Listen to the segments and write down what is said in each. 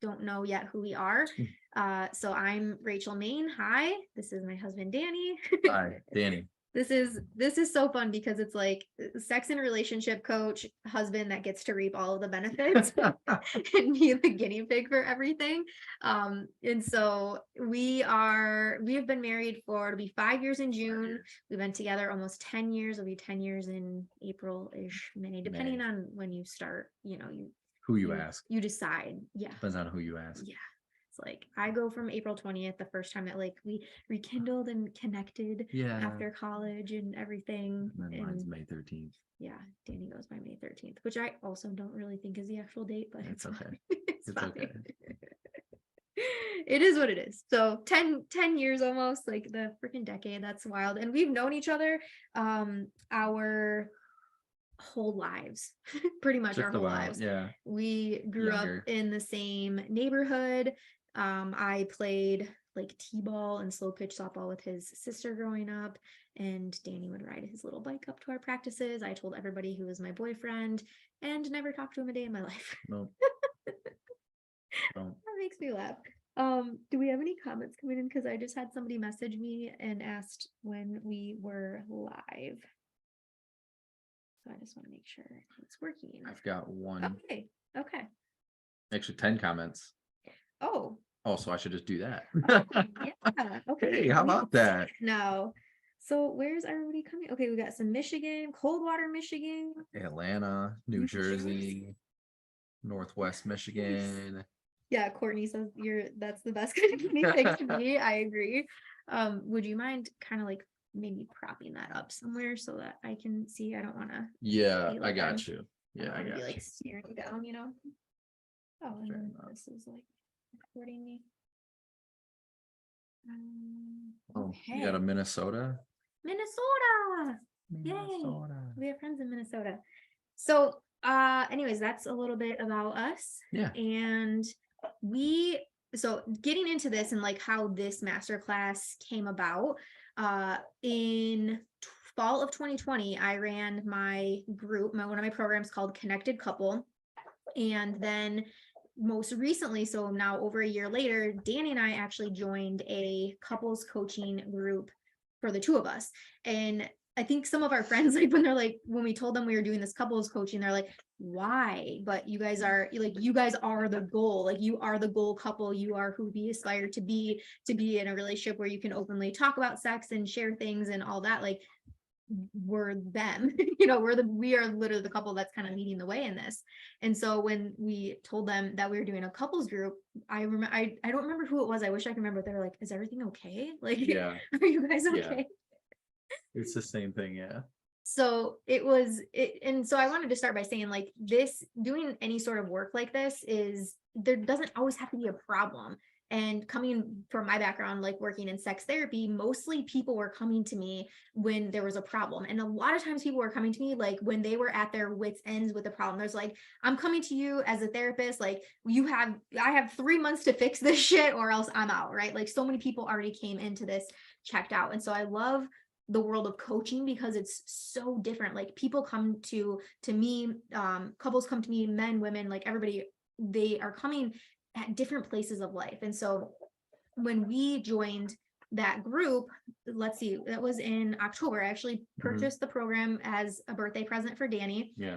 don't know yet who we are. So I'm Rachel Main. Hi, this is my husband, Danny. Hi, Danny. This is so fun because it's like sex and relationship coach, husband that gets to reap all of the benefits and be the guinea pig for everything. And so we have been married for, it'll be 5 years in June. We've been together almost 10 years. It'll be 10 years in April-ish, May, depending on when you start, Who you ask. You decide. Yeah. Depends on who you ask. Yeah. Like I go from April 20th, the first time that like we rekindled and connected after college and everything. And then mine's May 13th. Yeah, Danny goes by May 13th, which I also don't really think is the actual date, but it's okay. It's fine. Okay. It is what it is. So 10 years almost, like the freaking decade. That's wild. And we've known each other our whole lives, pretty much our whole lives. Yeah. We grew up in the same neighborhood. I played like t-ball and slow pitch softball with his sister growing up, and Danny would ride his little bike up to our practices. I told everybody who was my boyfriend and never talked to him a day in my life. No. That makes me laugh. Do we have any comments coming in? Because I just had somebody message me and asked when we were live. So I just want to make sure it's working. I've got one. Okay. Actually, 10 comments. Oh, so I should just do that. yeah. Okay. Hey, how about that? No. So where's everybody coming? Okay, we got some Michigan, Coldwater, Michigan. Atlanta, New Jersey, Northwest Michigan. Yeah, Courtney says that's the best kind of guinea pig to me. I agree. Would you mind kind of like maybe propping that up somewhere so that I can see? I don't want to. Yeah, I got you. Yeah, I got you. Like staring down, Oh, and then this is like recording me. You got a Minnesota? Yay! We have friends in Minnesota. So anyways, that's a little bit about us. Yeah. And so getting into this and like how this masterclass came about, in fall of 2020, I ran my group, one of my programs called Connected Couple. And then most recently, so now over a year later, Danny and I actually joined a couples coaching group for the two of us. And I think some of our friends, like when we told them we were doing this couples coaching, they're like, why? But you guys are the goal. Like you are the goal couple. You are who we aspire to be in a relationship where you can openly talk about sex and share things and all that. Like we're them, we are literally the couple that's kind of leading the way in this. And so when we told them that we were doing a couples group, I don't remember who it was. I wish I could remember. They were like, is everything okay? Like, yeah. Are you guys okay? Yeah. It's the same thing. Yeah. So and so I wanted to start by saying like this, doing any sort of work like this there doesn't always have to be a problem. And coming from my background, like working in sex therapy, mostly people were coming to me when there was a problem. And a lot of times people were coming to me like when they were at their wits' ends with a problem. There's like, I'm coming to you as a therapist, like I have 3 months to fix this shit or else I'm out, right? Like so many people already came into this checked out. And so I love the world of coaching because it's so different. Like people come to me, couples come to me, men, women, like everybody, they are coming at different places of life. And so when we joined that group, let's see, that was in October. I actually purchased the program as a birthday present for Danny. Yeah.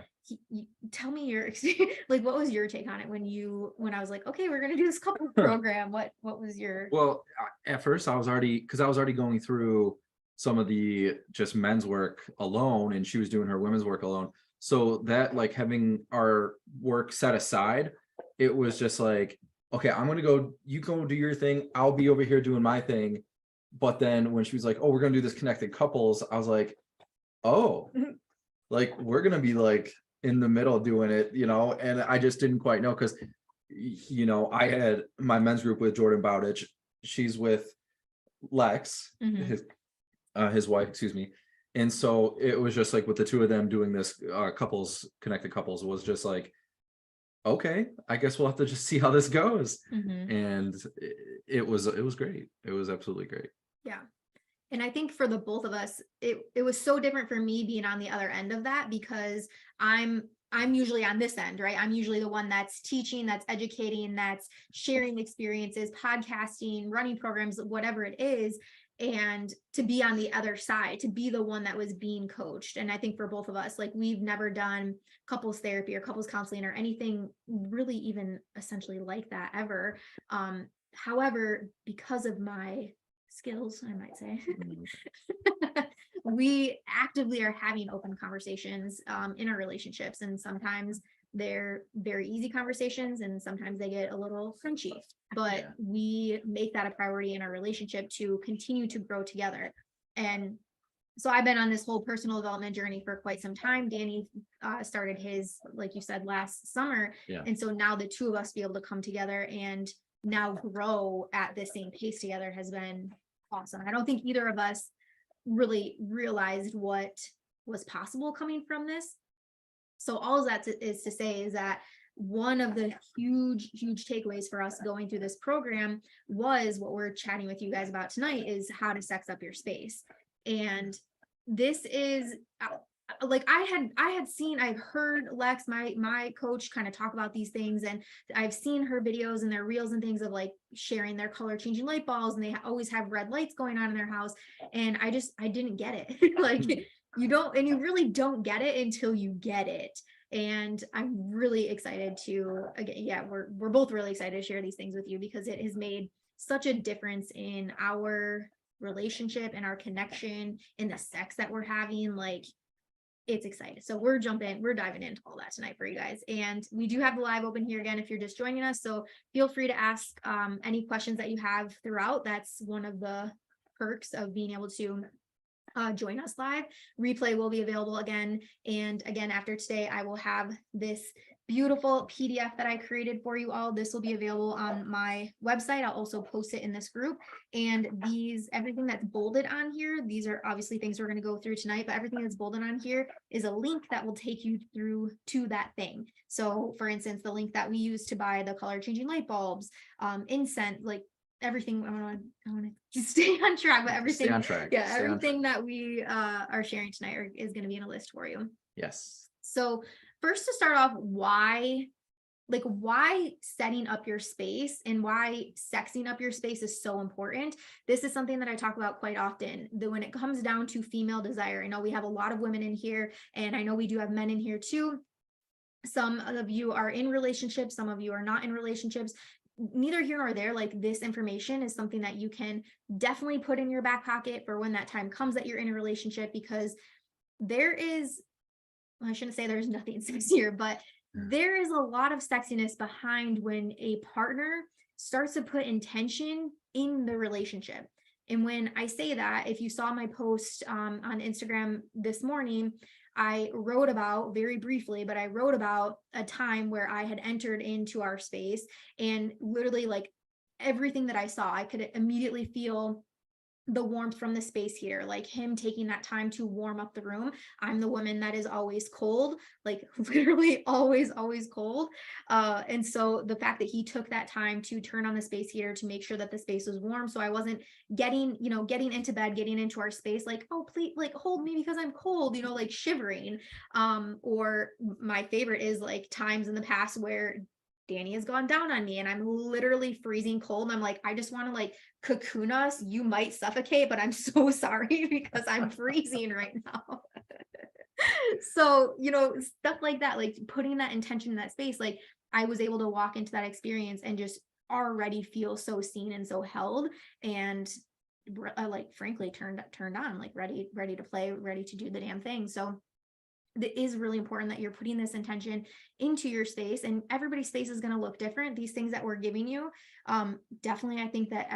Tell me your experience. Like, what was your take on it when I was like, okay, we're going to do this couple program. What was your? Well, at first I was already going through some of the just men's work alone, and she was doing her women's work alone. So that like having our work set aside, it was just like, okay, I'm going to go, you go do your thing. I'll be over here doing my thing. But then when she was like, oh, we're going to do this connected couples, I was like, oh, like we're going to be like in the middle doing it, and I just didn't quite know. Cause I had my men's group with Jordan Bowditch. She's with Lex, his wife, excuse me. And so it was just like with the two of them doing this connected couples was just like, okay, I guess we'll have to just see how this goes. And it was great. It was absolutely great. Yeah. And I think for the both of us, it was so different for me being on the other end of that because I'm I'm usually on this end, right? I'm usually the one that's teaching, that's educating, that's sharing experiences, podcasting, running programs, whatever it is. And to be on the other side, to be the one that was being coached. And I think for both of us, like we've never done couples therapy or couples counseling or anything really even essentially like that ever. However, because of my skills, I might say, we actively are having open conversations in our relationships. And sometimes they're very easy conversations and sometimes they get a little crunchy, but we make that a priority in our relationship to continue to grow together. And so I've been on this whole personal development journey for quite some time. Danny started his, like you said, last summer. Yeah. And so now the two of us be able to come together and now grow at the same pace together has been awesome. I don't think either of us really realized what was possible coming from this. So all of that is to say is that one of the huge takeaways for us going through this program was what we're chatting with you guys about tonight, is how to sex up your space. And this is like I've heard Lex, my coach, kind of talk about these things, and I've seen her videos and their reels and things of like sharing their color changing light bulbs, and they always have red lights going on in their house. And I didn't get it. Like you don't, and you really don't get it until you get it. And I'm really excited to, again, we're both really excited to share these things with you because it has made such a difference in our relationship and our connection, in the sex that we're having. Like, it's exciting. So we're diving into all that tonight for you guys. And we do have the live open here again if you're just joining us. So feel free to ask any questions that you have throughout. That's one of the perks of being able to join us live. Replay will be available again. And again, after today, I will have this beautiful PDF that I created for you all. This will be available on my website. I'll also post it in this group. And everything that's bolded on here, these are obviously things we're going to go through tonight, but everything that's bolded on here is a link that will take you through to that thing. So for instance, the link that we use to buy the color changing light bulbs, incense, like everything. I want to stay on track, but everything, stay on track. Yeah, everything that we are sharing tonight is going to be in a list for you. Yes. So first, to start off, why setting up your space and why sexing up your space is so important. This is something that I talk about quite often. That when it comes down to female desire, I know we have a lot of women in here, and I know we do have men in here too. Some of you are in relationships, some of you are not in relationships. Neither here nor there. Like, this information is something that you can definitely put in your back pocket for when that time comes that you're in a relationship, because there is, I shouldn't say there's nothing sexier, but there is a lot of sexiness behind when a partner starts to put intention in the relationship. And when I say that, if you saw my post on Instagram this morning, I wrote about, very briefly, but I wrote about a time where I had entered into our space, and literally, like, everything that I saw, I could immediately feel the warmth from the space heater, like him taking that time to warm up the room. I'm the woman that is always cold, like literally always cold. And so the fact that he took that time to turn on the space heater to make sure that the space was warm, so I wasn't getting into bed, getting into our space, like, oh, please, like, hold me because I'm cold, like shivering. Or my favorite is like times in the past where Danny has gone down on me and I'm literally freezing cold. And I'm like, I just want to like cocoon us. You might suffocate, but I'm so sorry because I'm freezing right now. So, stuff like that, like putting that intention in that space, like I was able to walk into that experience and just already feel so seen and so held, and like frankly turned on, like ready to play, ready to do the damn thing. So it is really important that you're putting this intention into your space, and everybody's space is going to look different. These things that we're giving you, definitely, I think that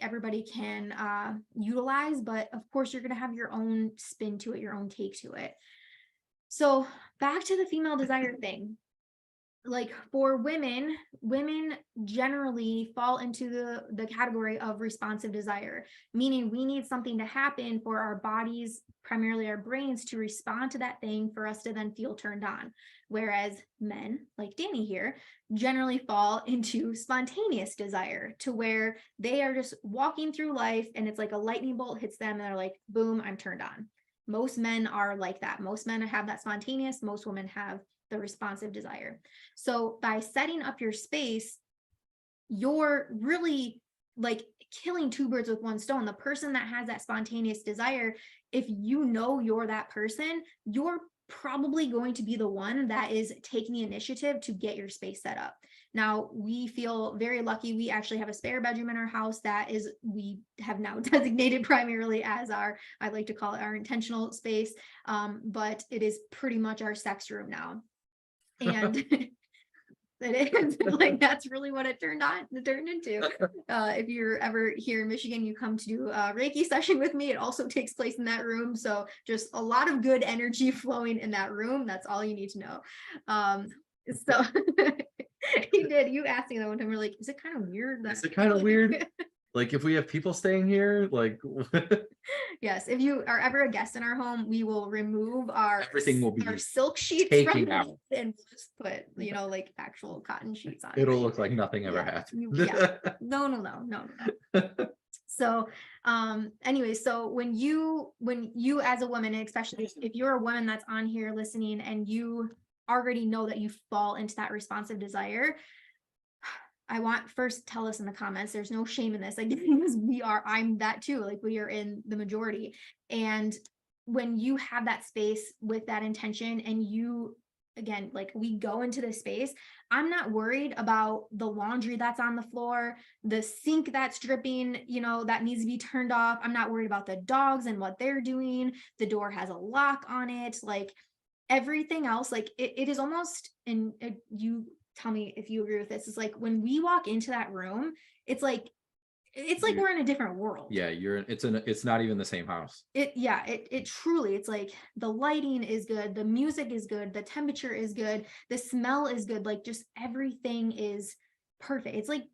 everybody can utilize, but of course you're going to have your own spin to it, your own take to it. So back to the female desire thing. Like, for women generally fall into the category of responsive desire, meaning we need something to happen for our bodies, primarily our brains, to respond to that thing for us to then feel turned on. Whereas men, like Danny here, generally fall into spontaneous desire, to where they are just walking through life and it's like a lightning bolt hits them and they're like, boom, I'm turned on. Most men are like that. Most men have that spontaneous. Most women have the responsive desire. So by setting up your space, you're really like killing two birds with one stone. The person that has that spontaneous desire, if you know you're that person, you're probably going to be the one that is taking the initiative to get your space set up. Now, we feel very lucky. We actually have a spare bedroom in our house that is, we have now designated primarily as our, I like to call it our intentional space. But it is pretty much our sex room now. And it is like, that's really what it turned into. If you're ever here in Michigan, you come to do a Reiki session with me. It also takes place in that room. So just a lot of good energy flowing in that room. That's all you need to know. So you asked me that one time, we're like, is it kind of weird? Is it kind of weird? Like if we have people staying here, like yes, if you are ever a guest in our home, we will remove everything will be our silk sheets taken out and just put, like actual cotton sheets on. It'll look like nothing ever happened. Yeah. No. So anyway, so when you as a woman, especially if you're a woman that's on here listening and you already know that you fall into that responsive desire, I want first tell us in the comments. There's no shame in this. Like, because I'm that too. Like, we are in the majority. And when you have that space with that intention, and you, again, like, we go into this space, I'm not worried about the laundry that's on the floor, the sink that's dripping, that needs to be turned off. I'm not worried about the dogs and what they're doing. The door has a lock on it. Like, everything else, like, it is almost, and you tell me if you agree with this, is like when we walk into that room, it's like we're in a different world. Yeah, it's not even the same house. It truly, it's like the lighting is good, the music is good, the temperature is good, the smell is good, like just everything is perfect. It's like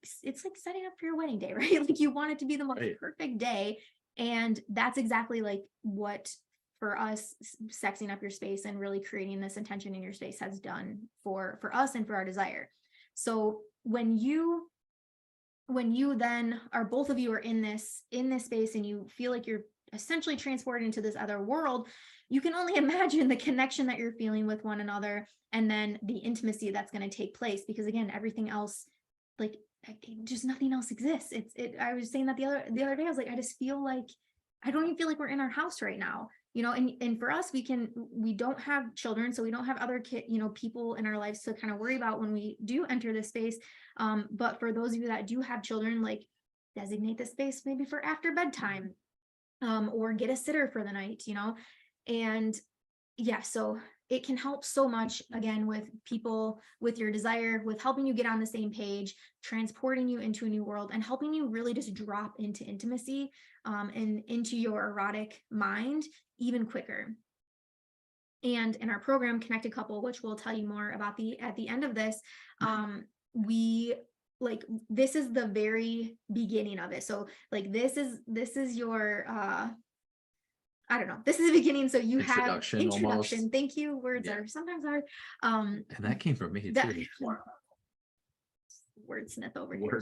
setting up for your wedding day, right? Like, you want it to be the most perfect day. And that's exactly like what, for us, sexing up your space and really creating this intention in your space has done for us and for our desire. So when you then are, both of you are in this space, and you feel like you're essentially transported into this other world, you can only imagine the connection that you're feeling with one another, and then the intimacy that's going to take place, because again, everything else, like, just nothing else exists. I was saying that the other day, I was like, I just feel like, I don't even feel like we're in our house right now. And for us, we don't have children, so we don't have other people in our lives to kind of worry about when we do enter this space. But for those of you that do have children, like, designate the space maybe for after bedtime, or get a sitter for the night, and yeah, so it can help so much, again, with people, with your desire, with helping you get on the same page, transporting you into a new world, and helping you really just drop into intimacy, and into your erotic mind even quicker. And in our program, Connected Couple, which we'll tell you more about at the end of this, we, like, this is the very beginning of it. So like, this is your I don't know. This is the beginning. So you have introduction. Almost. Thank you. Words are sometimes hard. And that came from me too. Wordsmith over here.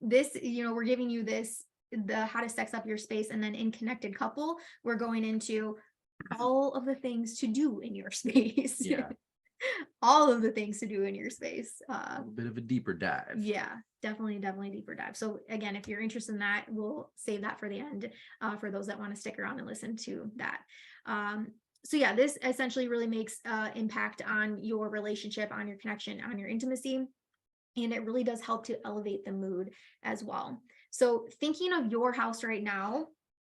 This, we're giving you the how to sex up your space, and then in Connected Couple, we're going into all of the things to do in your space. Yeah. All of the things to do in your space. A little bit of a deeper dive. Yeah, definitely deeper dive. So again, if you're interested in that, we'll save that for the end, for those that want to stick around and listen to that. So yeah, this essentially really makes impact on your relationship, on your connection, on your intimacy, and it really does help to elevate the mood as well. So thinking of your house right now,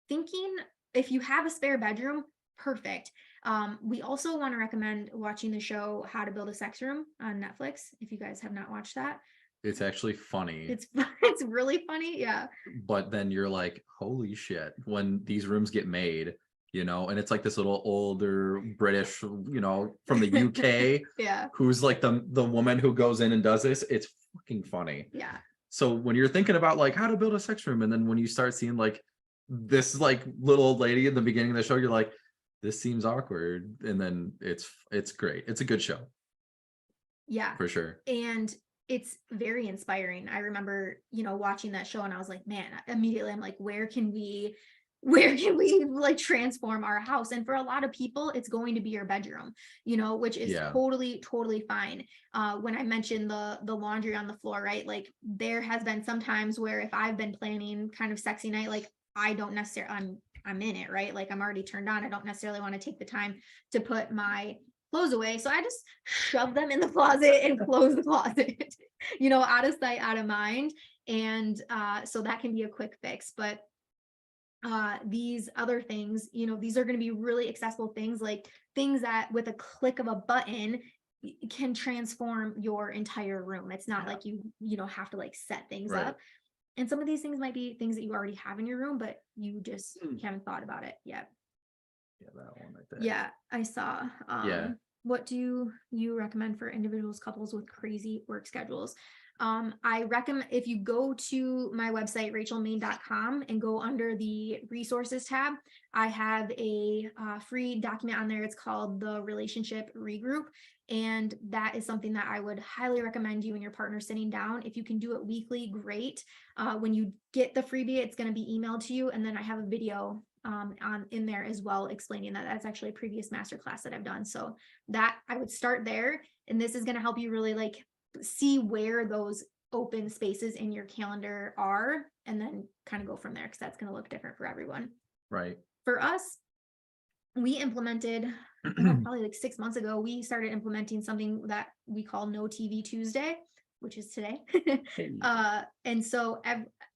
if you have a spare bedroom, perfect. We also want to recommend watching the show How to Build a Sex Room on Netflix, if you guys have not watched that. It's actually funny. It's really funny, yeah. But then you're like, holy shit, when these rooms get made, and it's like this little older British, from the UK, yeah, who's like the woman who goes in and does this. It's fucking funny. Yeah. So when you're thinking about like how to build a sex room, and then when you start seeing like this like little old lady in the beginning of the show, you're like, this seems awkward, and then it's great. It's a good show. Yeah, for sure. And it's very inspiring. I remember, watching that show, and I was like, man, immediately I'm like, where can we where can we like transform our house? And for a lot of people, it's going to be your bedroom, which is Yeah. totally fine. When I mentioned the laundry on the floor, right? Like there has been some times where if I've been planning kind of sexy night, like I don't necessarily, I'm in it, right? Like I'm already turned on. I don't necessarily want to take the time to put my clothes away. So I just shove them in the closet and close the closet, out of sight, out of mind. And so that can be a quick fix. But these other things, these are going to be really accessible things, like things that with a click of a button can transform your entire room. It's not like you have to like set things Right. up. And some of these things might be things that you already have in your room, but you just haven't thought about it yet. Yeah, that one right there. Yeah, I saw. Yeah. What do you recommend for individuals, couples with crazy work schedules? I recommend if you go to my website, rachelmain.com, and go under the resources tab, I have a free document on there. It's called the Relationship Regroup. And that is something that I would highly recommend you and your partner sitting down. If you can do it weekly, great. When you get the freebie, it's going to be emailed to you. And then I have a video in there as well, explaining that that's actually a previous masterclass that I've done. So that I would start there. And this is going to help you really like see where those open spaces in your calendar are, and then kind of go from there, because that's going to look different for everyone. Right. For us, we implemented probably like 6 months ago, we started implementing something that we call No TV Tuesday, which is today. And so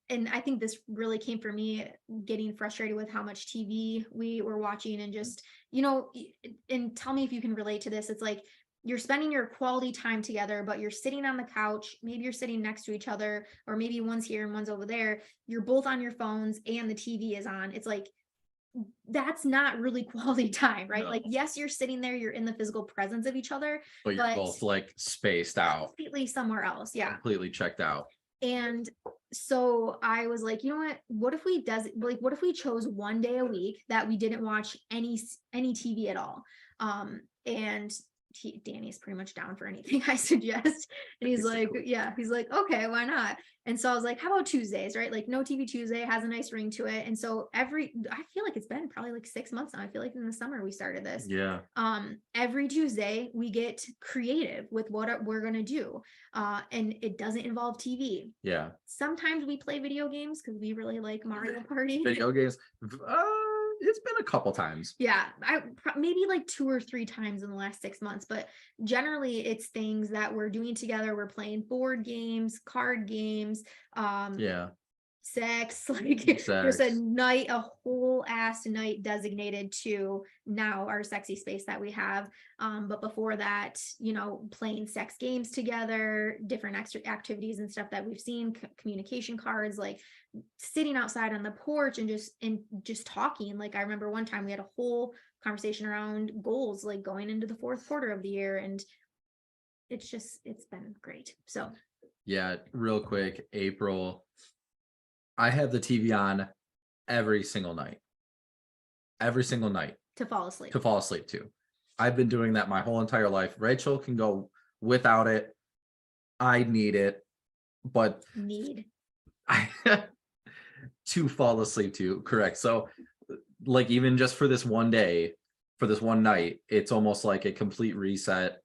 and I think this really came for me getting frustrated with how much TV we were watching, and just, and tell me if you can relate to this. It's like you're spending your quality time together, but you're sitting on the couch. Maybe you're sitting next to each other, or maybe one's here and one's over there. You're both on your phones and the TV is on. It's like, that's not really quality time, right? No. Like, yes, you're sitting there, you're in the physical presence of each other, But you're both like spaced out, completely somewhere else. Yeah. completely checked out. And so I was like, you know what if we what if we chose one day a week that we didn't watch any TV at all? And Danny's pretty much down for anything I suggest. And he's like, yeah, he's like, okay, why not? And so I was like, how about Tuesdays, right? Like No TV Tuesday has a nice ring to it. And so I feel like it's been probably like 6 months now. I feel like in the summer we started this. Yeah. Every Tuesday we get creative with what we're going to do. And it doesn't involve TV. Yeah. Sometimes we play video games because we really like Mario Party. Video games. It's been a couple times. Yeah, maybe like 2 or 3 times in the last 6 months, but generally it's things that we're doing together. We're playing board games, card games, sex, like there's a whole ass night designated to now our sexy space that we have. But before that, playing sex games together, different extra activities and stuff that we've seen, communication cards, like sitting outside on the porch and just talking. Like I remember one time we had a whole conversation around goals, like going into the 4th quarter of the year, and it's been great. So yeah, real quick, April, I have the TV on every single night to fall asleep to. I've been doing that my whole entire life. Rachel can go without it. I need it, but I to fall asleep to. Correct. So like even just for this one day, for this one night, it's almost like a complete reset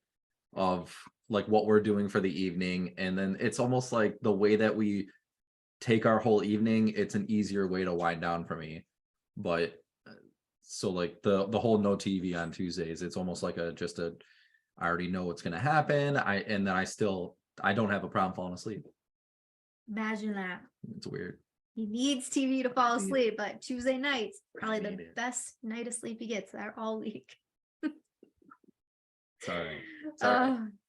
of like what we're doing for the evening. And then it's almost like the way that we take our whole evening, it's an easier way to wind down for me. But so like the whole No TV on Tuesdays, it's almost like I already know what's gonna happen. I don't have a problem falling asleep. Imagine that. It's weird. He needs TV to fall asleep, but Tuesday nights probably the best night of sleep he gets all week. Sorry.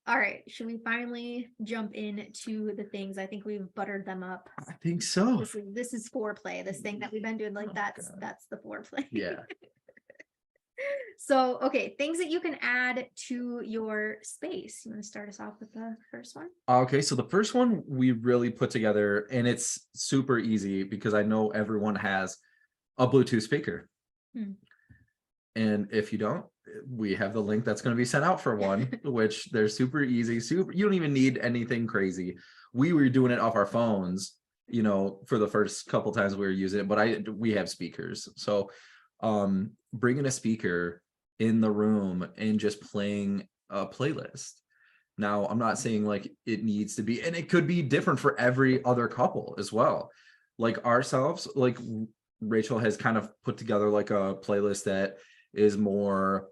All right. Should we finally jump into the things? I think we've buttered them up. I think so. This is foreplay. This thing that we've been doing, like that's the foreplay. Yeah. So, okay, things that you can add to your space. You want to start us off with the first one? Okay, so the first one we really put together, and it's super easy because I know everyone has a Bluetooth speaker. And if you don't, we have the link that's going to be sent out for one, which they're super easy. You don't even need anything crazy. We were doing it off our phones you know, for the first couple times we were using it, but we have speakers. So bringing a speaker in the room and just playing a playlist. Now, I'm not saying like it needs to be, and it could be different for every other couple as well. Like ourselves, like Rachel has kind of put together like a playlist that is more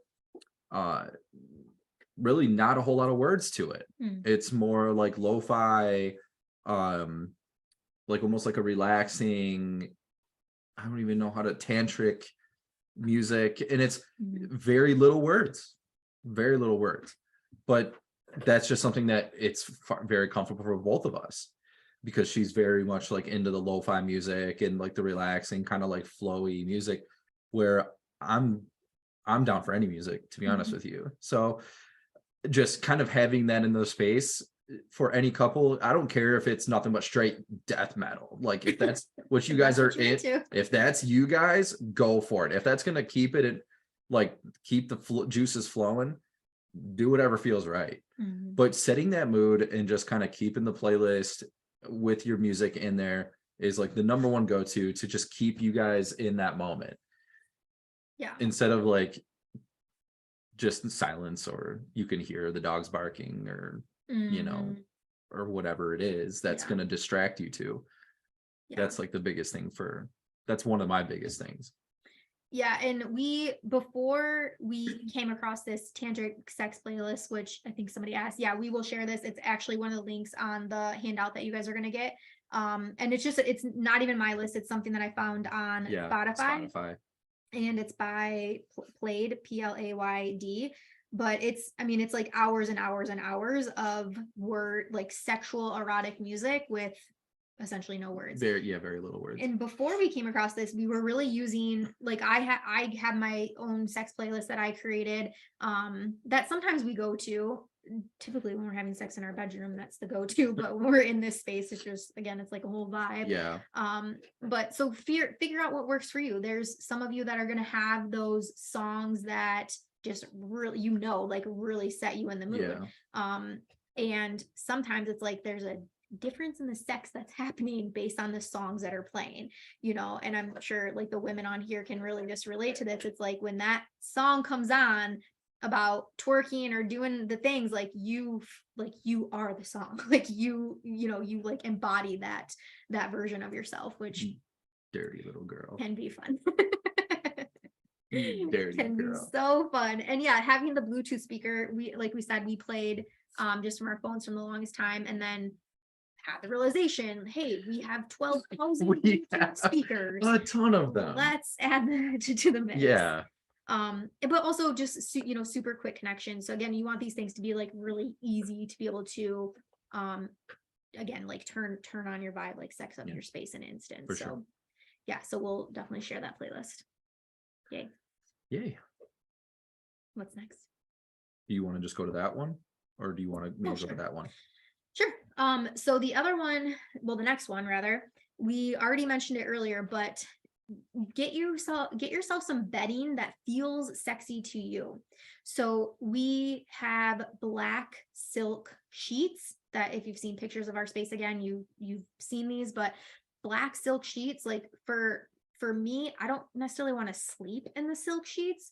really not a whole lot of words to it. It's more like lo-fi, like almost like a relaxing, I don't even know how to, tantric music, and it's very little words, but that's just something that it's very comfortable for both of us, because she's very much like into the lo-fi music and like the relaxing kind of like flowy music, where I'm down for any music, to be honest with you. So just kind of having that in the space for any couple, I don't care if it's nothing but straight death metal. Like if that's what you guys are in, if that's you guys, go for it. If that's gonna keep it, like keep the juices flowing, do whatever feels right. But setting that mood and just kind of keeping the playlist with your music in there is like the number one go-to to just keep you guys in that moment. Yeah. Instead of like just silence, or you can hear the dogs barking, or you know, or whatever it is that's going to distract you too. That's like the biggest thing that's one of my biggest things. Yeah, and before we came across this tantric sex playlist, which I think somebody asked, we will share this. It's actually one of the links on the handout that you guys are going to get. And it's not even my list. It's something that I found on Spotify. And it's by Playd, Playd. But it's like hours and hours and hours of like sexual erotic music with essentially no words. Very little words. And before we came across this, we were really using, like, I have my own sex playlist that I created, that sometimes we go to. Typically when we're having sex in our bedroom, that's the go-to, but when we're in this space, it's just, again, it's like a whole vibe. But so figure out what works for you. There's some of you that are going to have those songs that just really, like really set you in the mood. And sometimes it's like there's a difference in the sex that's happening based on the songs that are playing, and I'm sure like the women on here can really just relate to this. It's like when that song comes on about twerking or doing the things, like you are the song, like you like embody that version of yourself, which dirty little girl can be fun. Dirty can girl. Be so fun. And having the Bluetooth speaker, we said we played just from our phones from the longest time, and then had the realization, hey, we have 12,000 speakers, a ton of them. Let's add that to the mix. But also just super quick connection. So again, you want these things to be like really easy to be able to again, like turn on your vibe, like sex up your space in an instant. For so sure. So we'll definitely share that playlist. Yay. What's next? Do you want to just go to that one, or do you want to maybe go to that one? Sure. So the other one, the next one rather, we already mentioned it earlier, but get yourself some bedding that feels sexy to you. So we have black silk sheets that, if you've seen pictures of our space, again, you've seen these, but black silk sheets, like for me, I don't necessarily want to sleep in the silk sheets,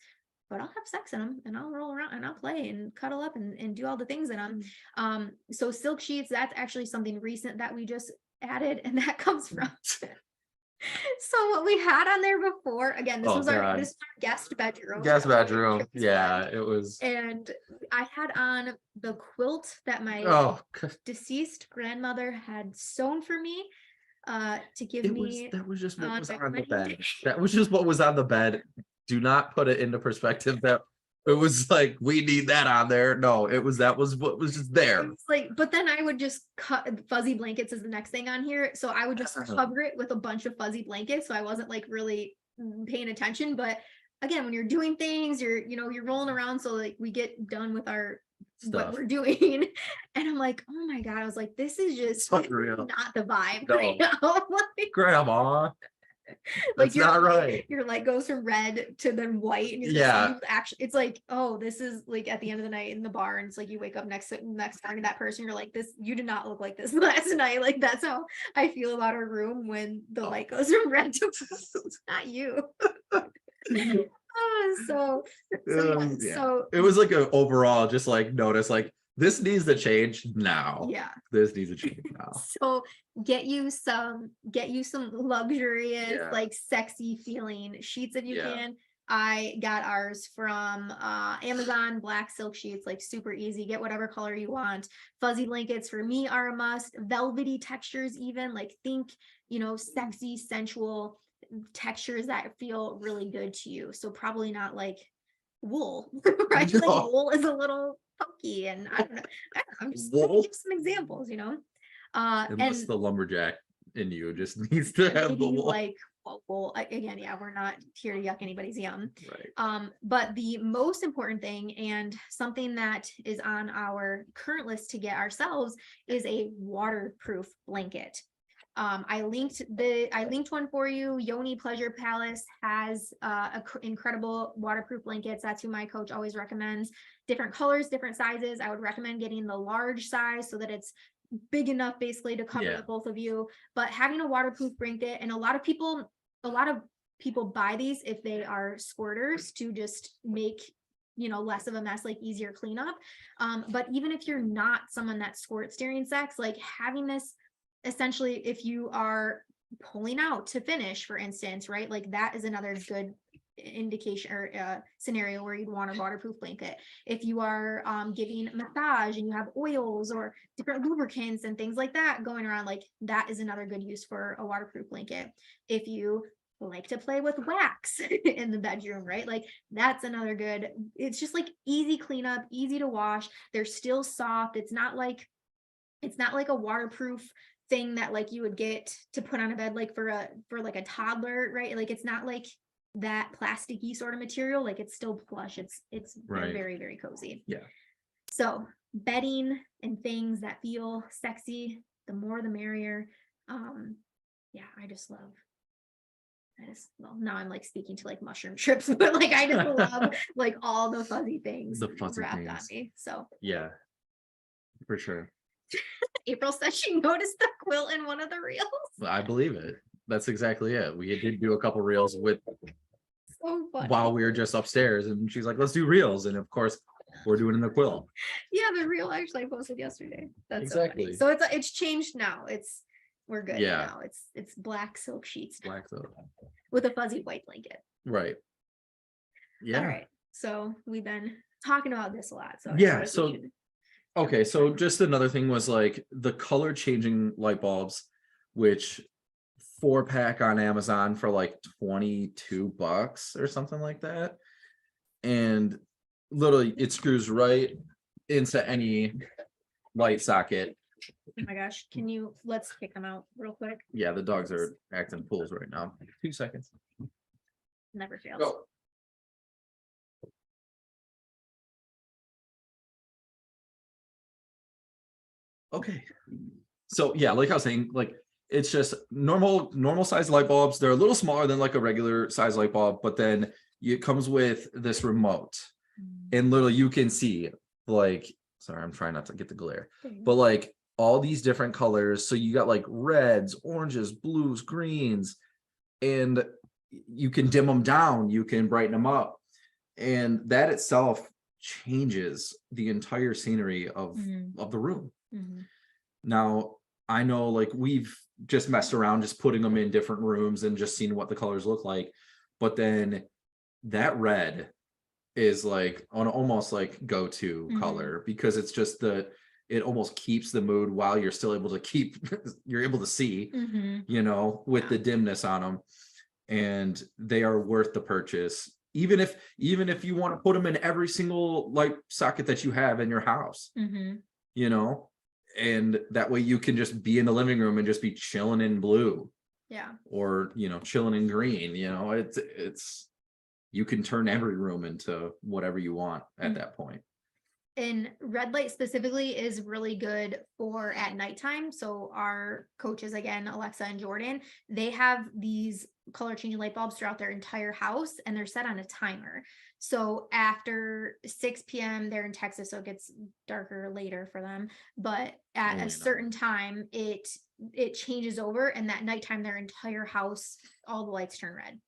but I'll have sex in them and I'll roll around and I'll play and cuddle up and do all the things in them. So silk sheets, that's actually something recent that we just added, and that comes from so what we had on there before, again, this was our guest bedroom. Yeah, it was. And I had on the quilt that my deceased grandmother had sewn for me to give me. That was just what was on the bed. That was just what was on the bed. Do not put it into perspective that it was like we need that on there. No, that was what was just there. It's like, but then I would just cut fuzzy blankets is the next thing on here. So I would just cover it with a bunch of fuzzy blankets. So I wasn't like really paying attention. But again, when you're doing things, you're rolling around. So like we get done with our stuff, what we're doing, and I'm like, oh my God, I was like, this is just not the vibe right now. Grandma. Like That's not right. your light goes from red to then white, and Yeah. actually, it's like, oh, this is like at the end of the night in the bar, and it's like you wake up next morning to that person, you're like, this, you did not look like this last night. Like that's how I feel about our room when the light goes from red to blue. It's not you. So Yeah. so It was like a overall, just like notice, like this needs to change now. yeah. This needs to change now. So get you some luxurious, Yeah. like sexy feeling sheets if you Yeah. can. I got ours from Amazon, black silk sheets, like super easy. Get whatever color you want. Fuzzy blankets for me are a must. Velvety textures, even like think, sexy, sensual textures that feel really good to you. So probably not like wool, right? Like No. wool is a little funky, and I don't know. I'm just gonna Wool? give some examples, Unless and the lumberjack in you just needs to have the maybe wool. like wool again. Yeah, we're not here to yuck anybody's yum. Right. But the most important thing, and something that is on our current list to get ourselves, is a waterproof blanket. I linked one for you. Yoni Pleasure Palace has incredible waterproof blankets. That's who my coach always recommends. Different colors, different sizes. I would recommend getting the large size so that it's big enough basically to cover the both of you. But having a waterproof blanket, and a lot of people buy these if they are squirters to just make less of a mess, like easier cleanup. But even if you're not someone that squirts during sex, like having this, essentially, if you are pulling out to finish, for instance, right, like that is another good indication or scenario where you'd want a waterproof blanket. If you are giving massage and you have oils or different lubricants and things like that going around, like that is another good use for a waterproof blanket. If you like to play with wax in the bedroom, right, like that's another good. It's just like easy cleanup, easy to wash. They're still soft. It's not like a waterproof thing that like you would get to put on a bed, like for like a toddler, right? Like it's not like that plasticky sort of material. Like it's still plush. It's Right. very, very cozy. Yeah. So bedding and things that feel sexy, the more the merrier. Yeah, well, now I'm like speaking to like mushroom trips, but like I just love like all the fuzzy things wrapped on me. So yeah, for sure. April said she noticed the quilt in one of the reels. I believe it. That's exactly it. We did do a couple reels with So funny. while we were just upstairs, and she's like, let's do reels. And of course, we're doing in the quilt. Yeah, the reel actually I posted yesterday. That's exactly. So it's changed now. We're good now. It's black silk sheets now, black silk with a fuzzy white blanket. Right. Yeah. All right. So we've been talking about this a lot. So yeah. So okay. So just another thing was like the color changing light bulbs, which 4-pack on Amazon for like $22 or something like that. And literally it screws right into any light socket. Oh my gosh, let's kick them out real quick. Yeah, the dogs are acting fools right now. 2 seconds. Never fails. Go. Okay. So yeah, like I was saying, like it's just normal size light bulbs. They're a little smaller than like a regular size light bulb, but then it comes with this remote, and literally you can see like, sorry, I'm trying not to get the glare, but like all these different colors. So you got like reds, oranges, blues, greens, and you can dim them down, you can brighten them up, and that itself changes the entire scenery of the room. Now I know like we've just messed around just putting them in different rooms and just seeing what the colors look like, but then that red is like on almost like go-to color, because it's just it almost keeps the mood while you're still able to you're able to see, with the dimness on them, and they are worth the purchase. Even if you want to put them in every single light socket that you have in your house, and that way you can just be in the living room and just be chilling in blue, or chilling in green. It's you can turn every room into whatever you want at that point. And red light specifically is really good for at nighttime. So our coaches, again, Alexa and Jordan, they have these color changing light bulbs throughout their entire house, and they're set on a timer. So after 6 p.m., they're in Texas, so it gets darker later for them. But at a Only certain time, it changes over, and that nighttime, their entire house, all the lights turn red.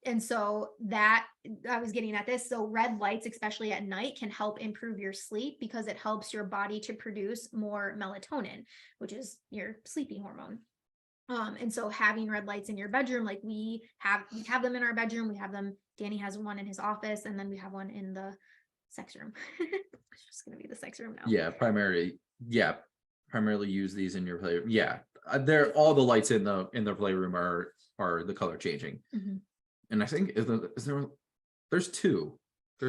And so that I was getting at this. So red lights, especially at night, can help improve your sleep because it helps your body to produce more melatonin, which is your sleeping hormone. And so having red lights in your bedroom, like we have them in our bedroom. We have them. Danny has one in his office, and then we have one in the sex room. It's just gonna be the sex room now. Yeah, primarily use these in your play. Yeah, they're all the lights in the playroom are the color changing. Mhm. And I think is there there's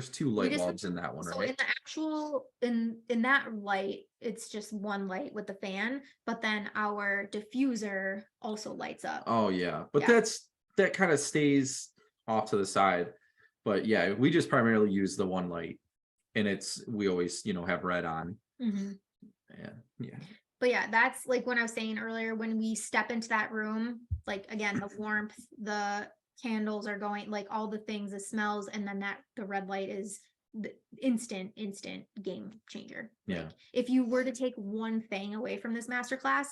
two light just- bulbs in that one, So right? in the actual in that light, it's just one light with the fan, but then our diffuser also lights up. Oh yeah, but Yeah. that kind of stays off to the side. But yeah, we just primarily use the one light, and we always have red on. Mhm. Yeah. But yeah, that's like when I was saying earlier, when we step into that room, like again, the warmth, the candles are going, like all the things, the smells, and then the red light is the instant game changer. Yeah. Like if you were to take one thing away from this masterclass,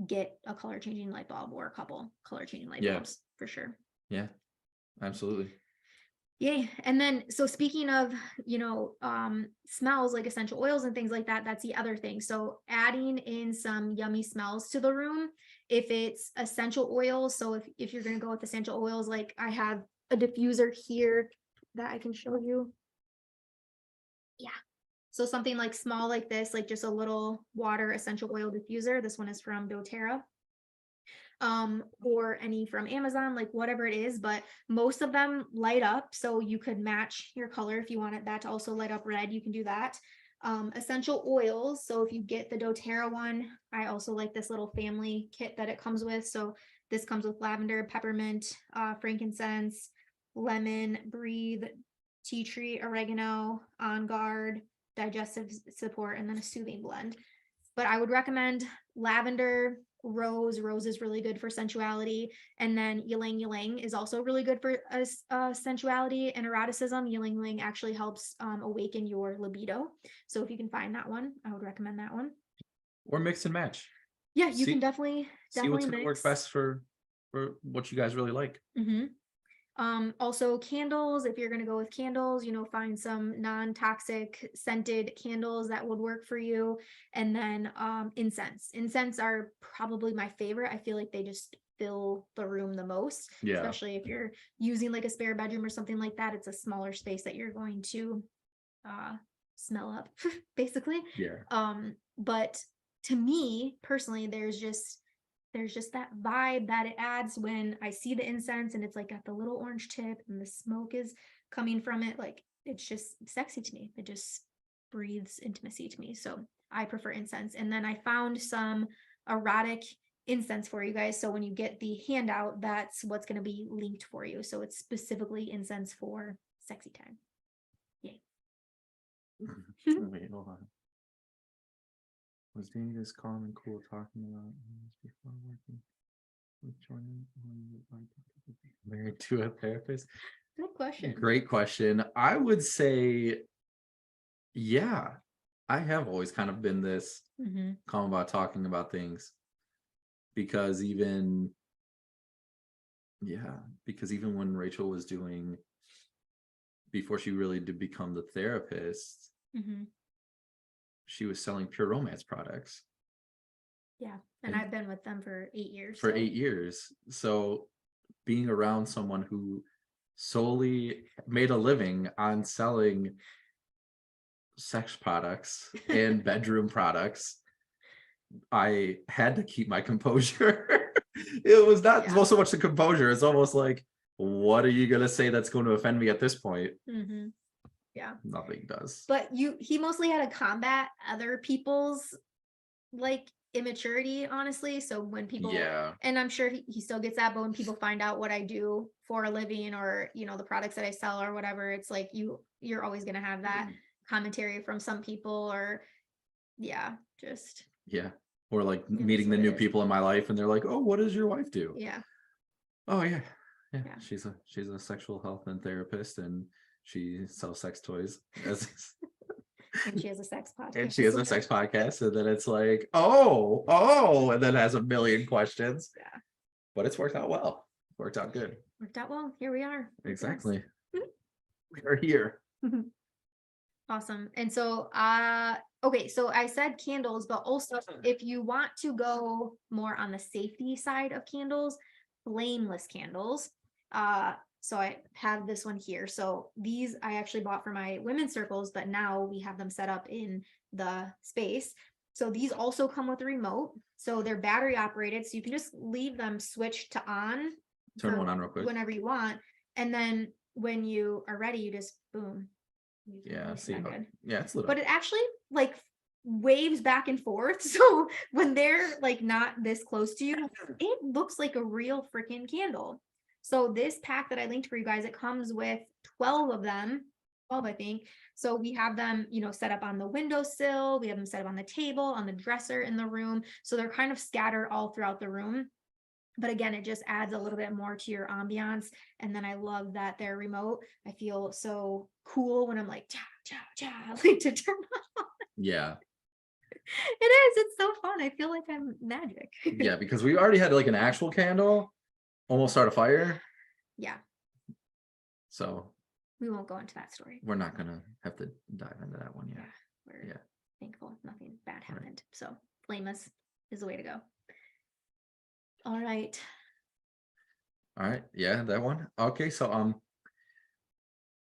get a color changing light bulb or a couple color changing light bulbs for sure. Yeah, absolutely. Yay. And then, so speaking of, smells like essential oils and things like that, that's the other thing. So adding in some yummy smells to the room, if it's essential oils. So if you're going to go with essential oils, like I have a diffuser here that I can show you. Yeah. So something like small like this, like just a little water essential oil diffuser. This one is from doTERRA. Or any from Amazon, like whatever it is, but most of them light up. So you could match your color if you wanted that to also light up red, you can do that. Essential oils. So if you get the doTERRA one, I also like this little family kit that it comes with. So this comes with lavender, peppermint, frankincense, lemon, breathe, tea tree, oregano, on guard, digestive support, and then a soothing blend. But I would recommend lavender, rose is really good for sensuality, and then ylang ylang is also really good for sensuality and eroticism. Ylang ylang actually helps awaken your libido, so if you can find that one, I would recommend that one. Or mix and match. Yeah, you can definitely see what's gonna work best for what you guys really like. Also candles, if you're going to go with candles, find some non-toxic scented candles that would work for you. And then incense are probably my favorite. I feel like they just fill the room the most, especially if you're using like a spare bedroom or something like that. It's a smaller space that you're going to smell up basically. But to me personally, there's just that vibe that it adds when I see the incense and it's like got the little orange tip and the smoke is coming from it. Like it's just sexy to me. It just breathes intimacy to me. So I prefer incense. And then I found some erotic incense for you guys. So when you get the handout, that's what's going to be linked for you. So it's specifically incense for sexy time. Yay. Wait, hold on. Was Danny this calm and cool talking about before working with Jordan? Married to a therapist? Good question. Great question. I would say, yeah, I have always kind of been this calm about talking about things, because even when Rachel was doing, before she really did become the therapist, she was selling Pure Romance products. Yeah. And I've been with them for 8 years. For 8 years. So being around someone who solely made a living on selling sex products and bedroom products, I had to keep my composure. It was not so much the composure. It's almost like, what are you going to say that's going to offend me at this point? Yeah. Nothing does. But he mostly had to combat other people's like immaturity, honestly. So when people, and I'm sure he still gets that, but when people find out what I do for a living, or the products that I sell or whatever, it's like you're always going to have that commentary from some people, or yeah, just Yeah. Or like it is meeting the what it new is. people in my life and they're like, oh, what does your wife do? Yeah. Oh yeah. Yeah. Yeah. She's a sexual health and therapist, and she sells sex toys. And she has a sex And she has podcast. a sex podcast. And then it's like, oh, and then has a million questions. Yeah. But it's worked out well. Worked out good. Worked out well. Here we are. Exactly. We are here. Awesome. And so okay, so I said candles, but also if you want to go more on the safety side of candles, flameless candles. So I have this one here. So these I actually bought for my women's circles, but now we have them set up in the space. So these also come with a remote. So they're battery operated. So you can just leave them switched to on. Turn one on real quick. Whenever you want. And then when you are ready, you just boom. Yeah, see how, Good. yeah, it's lit But up. it actually like waves back and forth. So when they're like not this close to you, it looks like a real freaking candle. So this pack that I linked for you guys, it comes with 12 of them, 12, I think. So we have them, set up on the windowsill. We have them set up on the table, on the dresser in the room. So they're kind of scattered all throughout the room. But again, it just adds a little bit more to your ambiance. And then I love that they're remote. I feel so cool when I'm like, cha, cha, cha, like to turn on. Yeah. It is. It's so fun. I feel like I'm magic. Yeah, because we already had like an actual candle almost start a fire. Yeah. So We won't go into that story. we're not gonna have to dive into that one yet. We're Yeah. thankful nothing bad Right. happened. So flameless is the way to go. All right. All right. Yeah, that one. Okay, so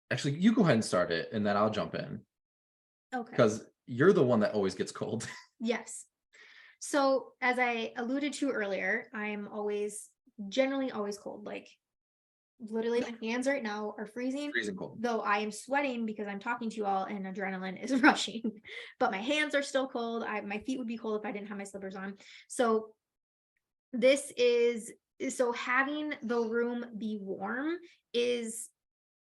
actually you go ahead and start it and then I'll jump in Okay. because you're the one that always gets cold. Yes. So as I alluded to earlier, I'm generally always cold. Like literally my hands right now are freezing. Freezing cold. Though I am sweating because I'm talking to you all and adrenaline is rushing, but my hands are still cold. My feet would be cold if I didn't have my slippers on. So having the room be warm is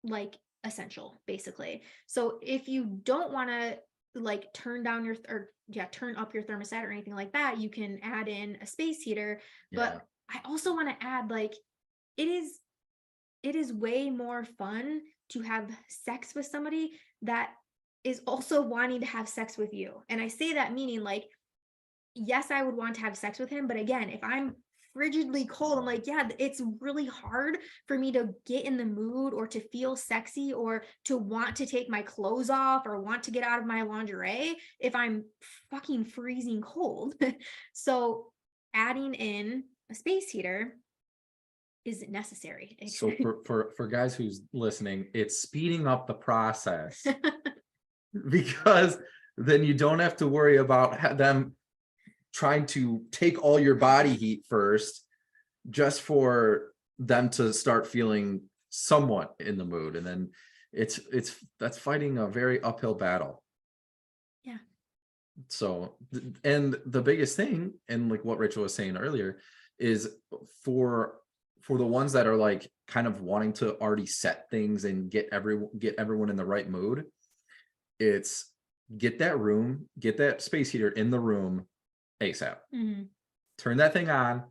like essential, basically. So if you don't want to like turn up your thermostat or anything like that, you can add in a space heater. Yeah. But I also want to add like it is way more fun to have sex with somebody that is also wanting to have sex with you. And I say that meaning like, yes, I would want to have sex with him. But again, if I'm frigidly cold, I'm like, yeah, it's really hard for me to get in the mood or to feel sexy or to want to take my clothes off or want to get out of my lingerie if I'm fucking freezing cold. So adding in a space heater is necessary. So for guys who's listening, it's speeding up the process because then you don't have to worry about them trying to take all your body heat first just for them to start feeling somewhat in the mood, and then that's fighting a very uphill battle. Yeah. So and the biggest thing, and like what Rachel was saying earlier, is for the ones that are like kind of wanting to already set things and get everyone in the right mood, it's get that space heater in the room ASAP. Mm-hmm. Turn that thing on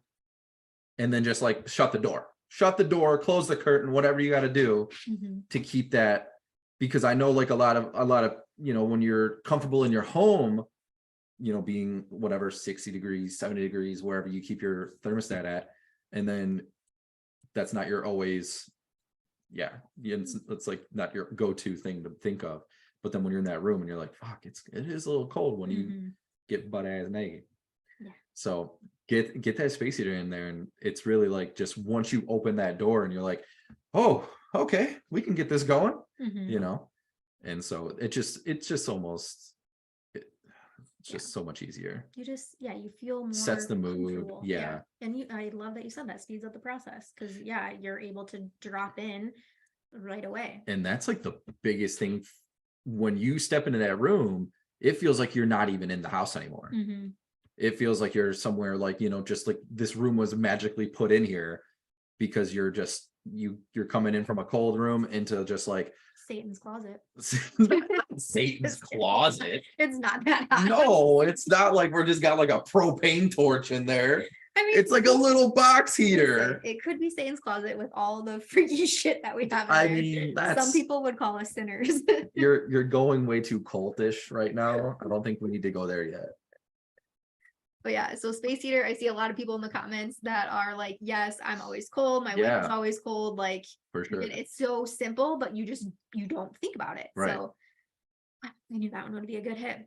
and then just like shut the door, close the curtain, whatever you got to do to keep that, because I know like a lot of when you're comfortable in your home, being whatever 60 degrees, 70 degrees, wherever you keep your thermostat at, and then that's not your always it's like not your go-to thing to think of. But then when you're in that room and you're like, fuck, it is a little cold when you get butt ass naked. Yeah. So get that space heater in there, and it's really like just once you open that door and you're like, oh, okay, we can get this going, and so it's just almost so much easier. You feel more sets the mood. Yeah. And I love that you said that speeds up the process, because you're able to drop in right away. And that's like the biggest thing. When you step into that room, it feels like you're not even in the house anymore. It feels like you're somewhere like, just like this room was magically put in here because you're just you're coming in from a cold room into just like Satan's closet. Satan's Just kidding. closet. It's not that hot. No, it's not like we're just got like a propane torch in there. I mean, It's like a little box listen, heater. it could be Satan's closet with all the freaky shit that we have in I there. mean, Some that's people would call us sinners. you're going way too cultish right now. I don't think we need to go there yet. But yeah, so space heater, I see a lot of people in the comments that are like, yes, I'm always cold. My winter's Yeah. always cold. Like, For sure. it's so simple, but you don't think about it. Right. So I knew that one would be a good hit.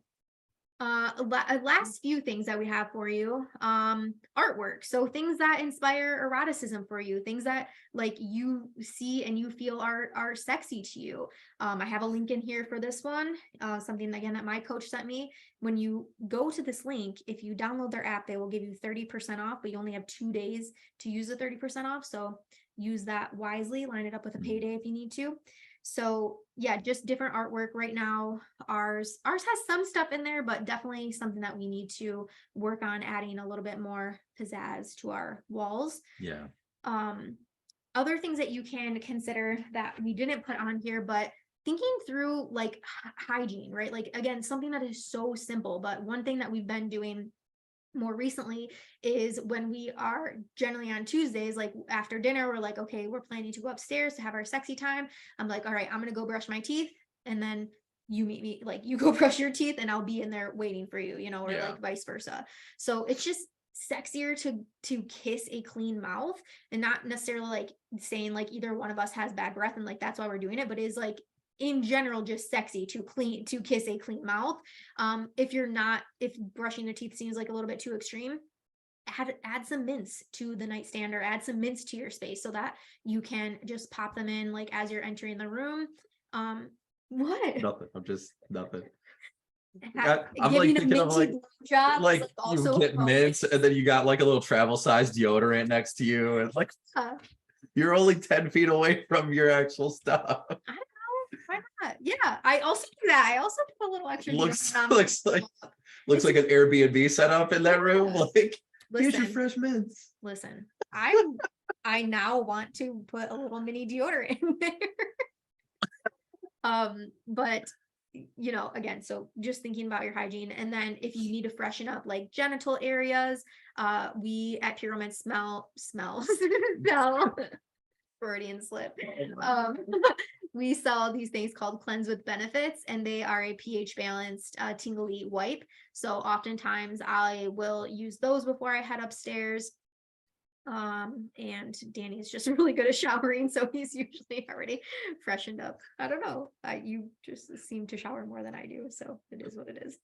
Last few things that we have for you, artwork. So things that inspire eroticism for you, things that like you see and you feel are sexy to you. I have a link in here for this one, something again that my coach sent me. When you go to this link, if you download their app, they will give you 30% off, but you only have 2 days to use the 30% off. So use that wisely, line it up with a payday if you need to. So yeah, just different artwork right now. Ours has some stuff in there, but definitely something that we need to work on adding a little bit more pizzazz to our walls. Yeah. Other things that you can consider that we didn't put on here, but thinking through like hygiene, right? Like again, something that is so simple, but one thing that we've been doing more recently is when we are generally on Tuesdays, like after dinner, we're like, okay, we're planning to go upstairs to have our sexy time. I'm like, all right, I'm gonna go brush my teeth, and then you meet me, like you go brush your teeth and I'll be in there waiting for you, or Yeah. like vice versa. So it's just sexier to kiss a clean mouth, and not necessarily like saying like either one of us has bad breath and like that's why we're doing it, but is like in general just sexy to kiss a clean mouth. If brushing the teeth seems like a little bit too extreme, add some mints to the nightstand or add some mints to your space so that you can just pop them in like as you're entering the room. What? Nothing. I'm just nothing. I'm I'm like thinking of like jobs, you get mints and then you got like a little travel size deodorant next to you, and like you're only 10 feet away from your actual stuff. I don't know. Why not? Yeah, I also do that. I also put a little extra. Looks like an Airbnb setup in that room. Like, here's your Listen, fresh mints. listen. I now want to put a little mini deodorant in there. But again, so just thinking about your hygiene, and then if you need to freshen up like genital areas, we at Pyramid smell Freudian slip. We sell these things called Cleanse with Benefits, and they are a pH balanced tingly wipe. So oftentimes I will use those before I head upstairs. And Danny's just really good at showering, so he's usually already freshened up. I don't know. You just seem to shower more than I do, so it is what it is.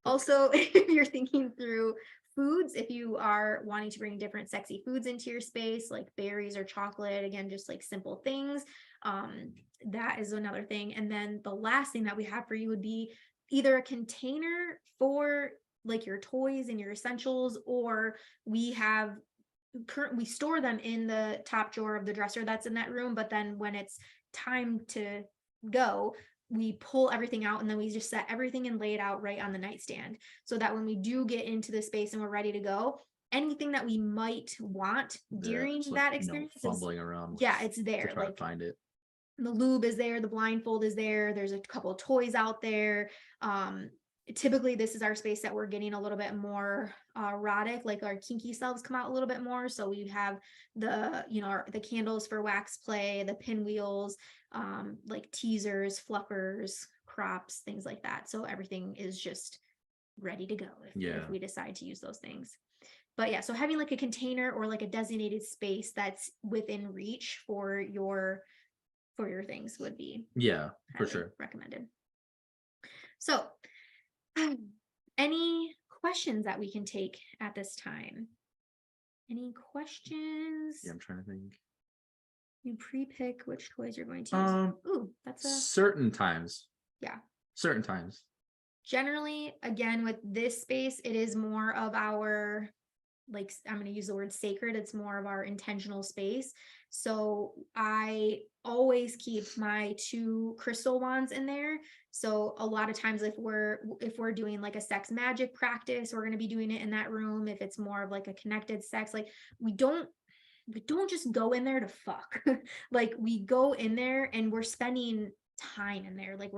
Also, if you're thinking through foods, if you are wanting to bring different sexy foods into your space, like berries or chocolate, again, just like simple things, that is another thing. And then the last thing that we have for you would be either a container for like your toys and your essentials, or we store them in the top drawer of the dresser that's in that room, but then when it's time to go, we pull everything out and then we just set everything and lay it out right on the nightstand, so that when we do get into the space and we're ready to go, anything that we might want during that experience, fumbling around, it's there. To try to find it. The lube is there, the blindfold is there, there's a couple of toys out there. Typically this is our space that we're getting a little bit more erotic, like our kinky selves come out a little bit more. So we have the the candles for wax play, the pinwheels, like teasers, fluffers, crops, things like that. So everything is just ready to go if we decide to use those things. But yeah, so having like a container or like a designated space that's within reach for your things would be for sure recommended. So any questions that we can take at this time? Any questions? I'm trying to think. You pre-pick which toys you're going to use. Ooh, that's certain times. Yeah. Certain times. Generally, again, with this space, it is more of our, like, I'm going to use the word sacred. It's more of our intentional space. So I always keep my 2 crystal wands in there. So a lot of times if we're doing like a sex magic practice, we're going to be doing it in that room. If it's more of like a connected sex, like we don't we don't just go in there to fuck. Like we go in there and we're spending time in there. Like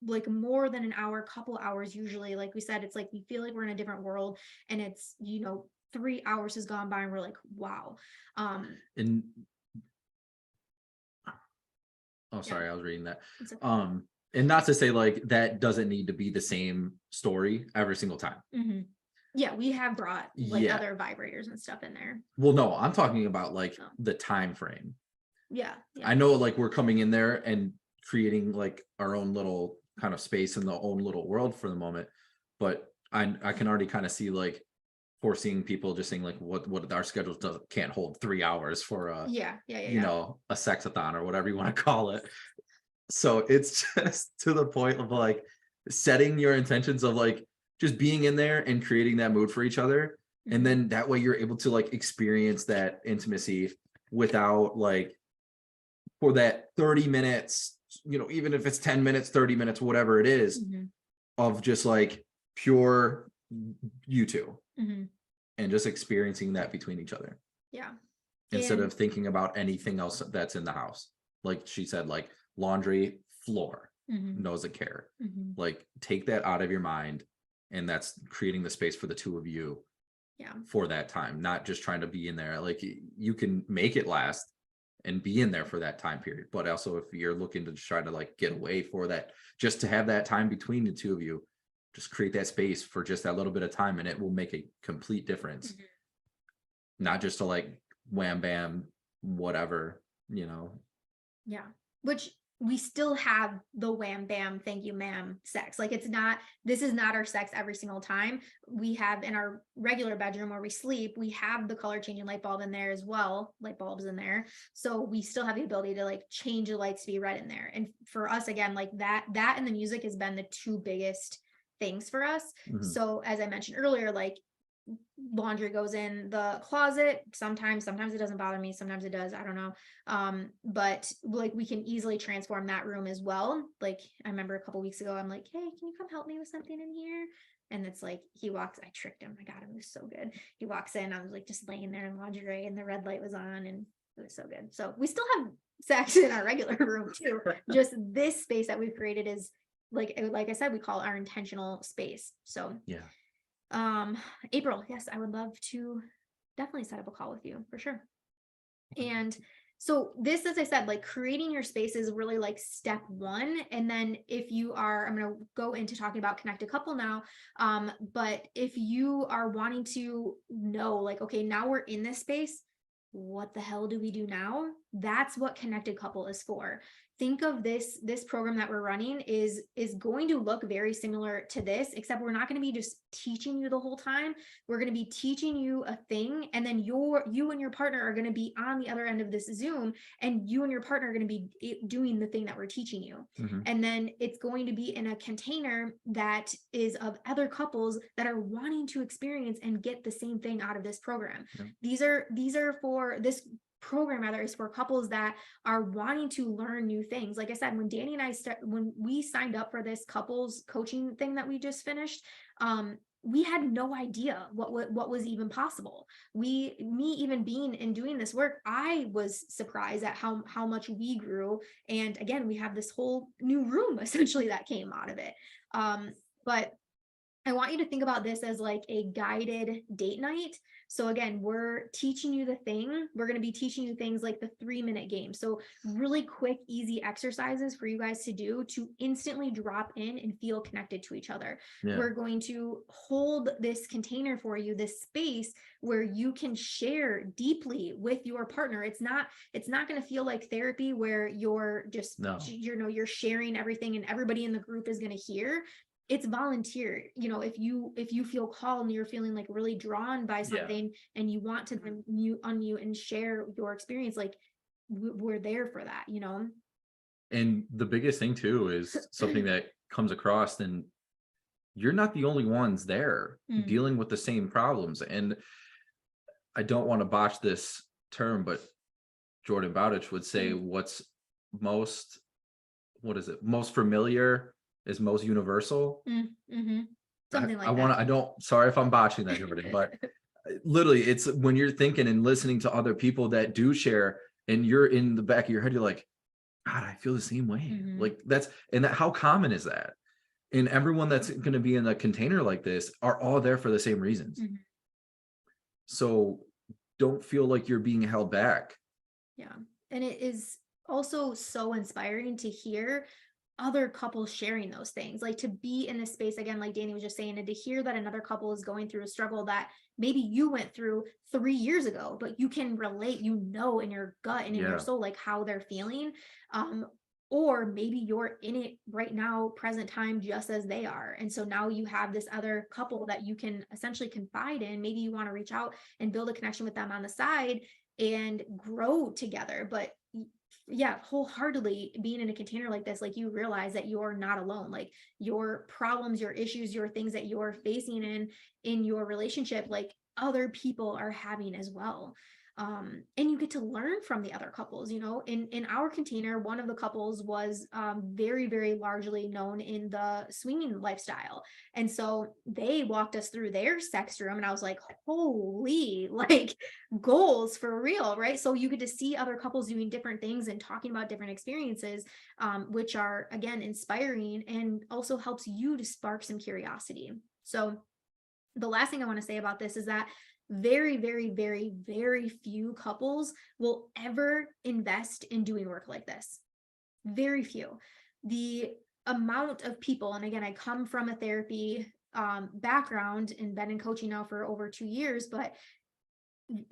like more than an hour, couple hours usually. Like we said, it's like we feel like we're in a different world, and it's, 3 hours has gone by and we're like, wow. And Yeah, sorry, I was reading that. it's okay. And not to say like that doesn't need to be the same story every single time. Mhm. Yeah, we have brought like Yeah. other vibrators and stuff in there. Well, no, I'm talking about like Oh, the time frame. yeah, I yeah. know like we're coming in there and creating like our own little kind of space in the own little world for the moment, but I can already kind of see like foreseeing people just saying like what our schedules can't hold 3 hours for a Yeah, yeah, yeah, yeah. a sexathon or whatever you want to call it. So it's just to the point of like setting your intentions of like just being in there and creating that mood for each other. And Mhm. then that way you're able to like experience that intimacy without like for that 30 minutes, even if it's 10 minutes, 30 minutes, whatever it is, Mhm. of just like pure you two Mhm. and just experiencing that between each other Yeah. instead And of thinking about anything else that's in the house. Like she said, like laundry, floor, mhm. doesn't care. Mhm. Like take that out of your mind, and that's creating the space for the two of you Yeah. for that time, not just trying to be in there. Like you can make it last and be in there for that time period, but also if you're looking to try to like get away for that, just to have that time between the two of you, just create that space for just that little bit of time, and it will make a complete difference. Mhm. Not just to like wham bam whatever, Yeah. Which we still have the wham bam, thank you, ma'am sex. Like this is not our sex every single time. We have in our regular bedroom where we sleep, we have the color changing light bulb in there as well, light bulbs in there. So we still have the ability to like change the lights to be red in there. And for us, again, like that and the music has been the two biggest things for us. Mhm. So as I mentioned earlier, like laundry goes in the closet. Sometimes it doesn't bother me, sometimes it does, I don't know. But like we can easily transform that room as well. Like I remember a couple weeks ago, I'm like, hey, can you come help me with something in here? And it's like I tricked him, I got him, it was so good. He walks in, I was like just laying there in lingerie and the red light was on, and it was so good. So we still have sex in our regular room too. Just this space that we've created is like I said, we call our intentional space. So Yeah. April, yes, I would love to definitely set up a call with you for sure. And so this, as I said, like creating your space is really like step one. And then if you are, I'm going to go into talking about connected couple now. But if you are wanting to know, like, okay, now we're in this space, what the hell do we do now? That's what connected couple is for. Think of this program that we're running is going to look very similar to this, except we're not going to be just teaching you the whole time. We're going to be teaching you a thing, and then you and your partner are going to be on the other end of this Zoom, and you and your partner are going to be doing the thing that we're teaching you. Mhm. And then it's going to be in a container that is of other couples that are wanting to experience and get the same thing out of this program. Yeah. These are for this program, rather, is for couples that are wanting to learn new things. Like I said, when Danny and I when we signed up for this couples coaching thing that we just finished, we had no idea what was even possible. Me even being and doing this work, I was surprised at how much we grew. And again, we have this whole new room essentially that came out of it. But I want you to think about this as like a guided date night. So again, we're teaching you the thing. We're going to be teaching you things like the 3-minute game. So really quick, easy exercises for you guys to do to instantly drop in and feel connected to each other. Yeah. We're going to hold this container for you, this space where you can share deeply with your partner. It's not going to feel like therapy where you're just, No. you're sharing everything and everybody in the group is going to hear. It's volunteer. If you feel called and you're feeling like really drawn by something, and you want to unmute and share your experience, like we're there for that. And the biggest thing too is something that comes across, and you're not the only ones there dealing with the same problems. And I don't want to botch this term, but Jordan Bowditch would say what's most, what is it? Most familiar is most universal. Something like that. Sorry if I'm botching that, Jordan, but literally, it's when you're thinking and listening to other people that do share, and you're in the back of your head, you're like, God, I feel the same way. Mhm. Like that's, and that, how common is that? And everyone that's going to be in a container like this are all there for the same reasons. Mhm. So don't feel like you're being held back. Yeah. And it is also so inspiring to hear other couples sharing those things, like to be in a space again, like Danny was just saying, and to hear that another couple is going through a struggle that maybe you went through 3 years ago, but you can relate, you know, in your gut and in your Yeah. soul, like how they're feeling. Um, or maybe you're in it right now, present time, just as they are. And so now you have this other couple that you can essentially confide in. Maybe you want to reach out and build a connection with them on the side and grow together. But yeah, wholeheartedly being in a container like this, like you realize that you're not alone. Like your problems, your issues, your things that you're facing in your relationship, like other people are having as well. And you get to learn from the other couples. In our container, one of the couples was very, very largely known in the swinging lifestyle. And so they walked us through their sex room, and I was like, holy, like goals for real, right? So you get to see other couples doing different things and talking about different experiences, which are again inspiring and also helps you to spark some curiosity. So the last thing I want to say about this is that very, very, very, very few couples will ever invest in doing work like this. Very few. The amount of people, and again, I come from a therapy background and been in coaching now for over 2 years, but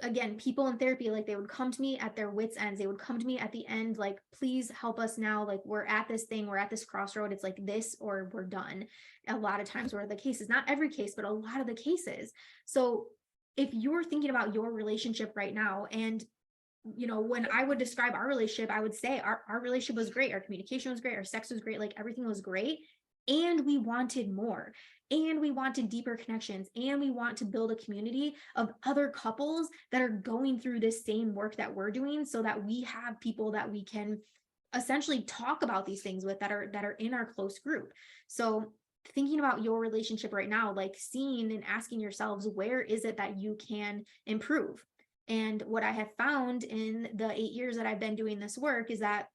again, people in therapy, like they would come to me at their wits ends. They would come to me at the end, like, please help us now. Like we're at this thing, we're at this crossroad. It's like this or we're done. A lot of times were the cases, not every case, but a lot of the cases. So if you're thinking about your relationship right now, and when I would describe our relationship, I would say our relationship was great, our communication was great, our sex was great, like everything was great. And we wanted more, and we wanted deeper connections, and we want to build a community of other couples that are going through this same work that we're doing, so that we have people that we can essentially talk about these things with, that are in our close group. So thinking about your relationship right now, like seeing and asking yourselves, where is it that you can improve? And what I have found in the 8 years that I've been doing this work is that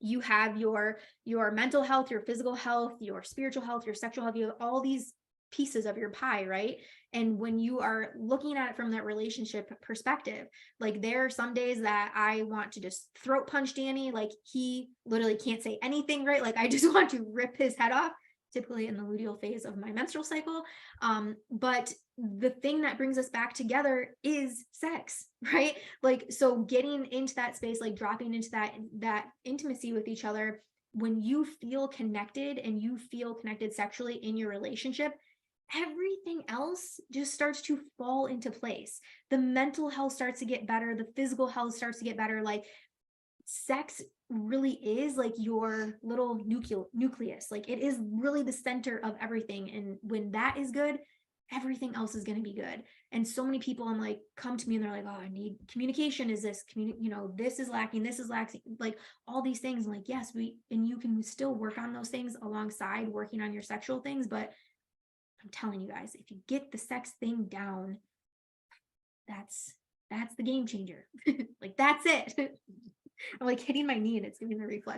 you have your mental health, your physical health, your spiritual health, your sexual health, you have all these pieces of your pie, right? And when you are looking at it from that relationship perspective, like there are some days that I want to just throat punch Danny, like he literally can't say anything, right? Like I just want to rip his head off, typically in the luteal phase of my menstrual cycle. But the thing that brings us back together is sex, right? Like, so getting into that space, like dropping into that intimacy with each other, when you feel connected and you feel connected sexually in your relationship, everything else just starts to fall into place. The mental health starts to get better, the physical health starts to get better. Like sex really is like your little nucleus. Like it is really the center of everything. And when that is good, everything else is going to be good. And so many people, I'm like, come to me and they're like, oh, I need communication. Is this this is lacking, this is lacking, like all these things. I'm like, yes, and you can still work on those things alongside working on your sexual things. But I'm telling you guys, if you get the sex thing down, that's the game changer. Like that's it. I'm like hitting my knee and it's giving the reflex.